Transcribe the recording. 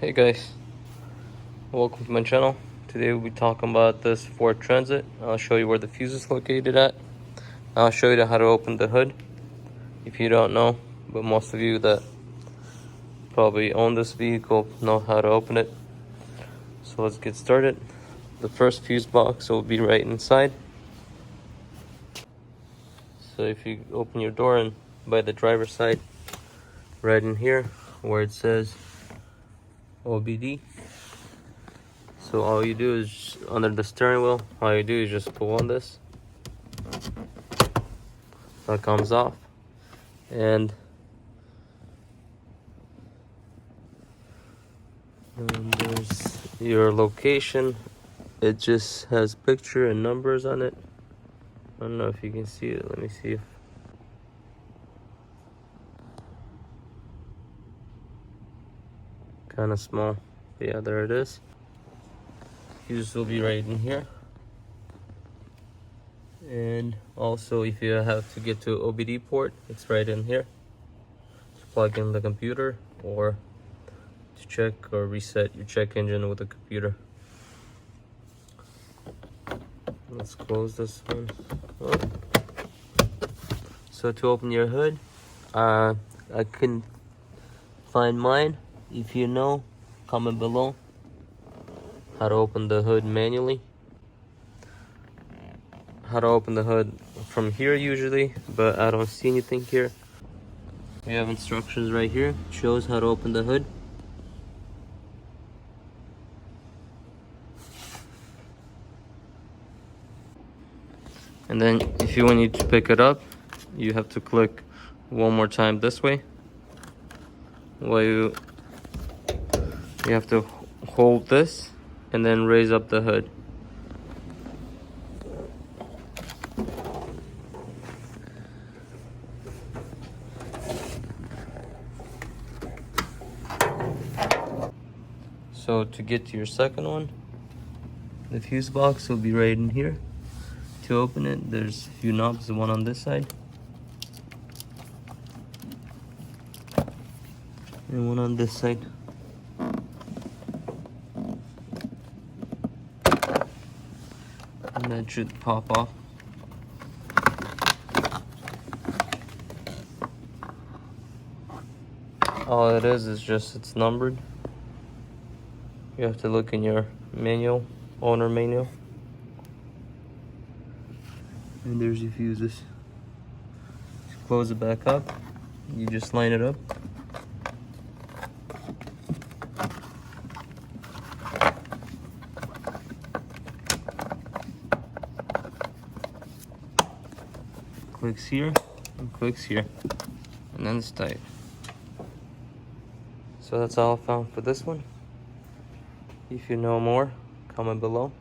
Hey guys, welcome to my channel. Today we'll be talking about this Ford Transit. I'll show you where the fuse is located at. I'll show you how to open the hood if you don't know, but most of you that probably own this vehicle know how to open it. So let's get started. The first fuse box will be right inside. So if you open your door and by the driver's side, right in here where it says OBD. So all you do is under the steering wheel, all you do is just pull on this. That comes off. And there's your location. It just has picture and numbers on it. I don't know if you can see it. Let me see. Kind of small. But yeah, there it is. Fuse will be right in here. And also if you have to get to OBD port, it's right in here. To plug in the computer or to check or reset your check engine with the computer. Let's close this one up. So to open your hood, I couldn't find mine. If you know, comment below how to open the hood manually. How to open the hood from here usually, but I don't see anything here. We have instructions right here. It shows how to open the hood. And then if you need to pick it up, you have to click one more time this way. Well, you have to hold this and then raise up the hood. So to get to your second one, the fuse box will be right in here. To open it, there's a few knobs, the one on this side and one on this side. And that should pop off. All it is just it's numbered. You have to look in your manual, owner manual. And there's your fuses. To close it back up, you just line it up. Clicks here and clicks here, and then it's tight. So that's all I found for this one. If you know more, comment below.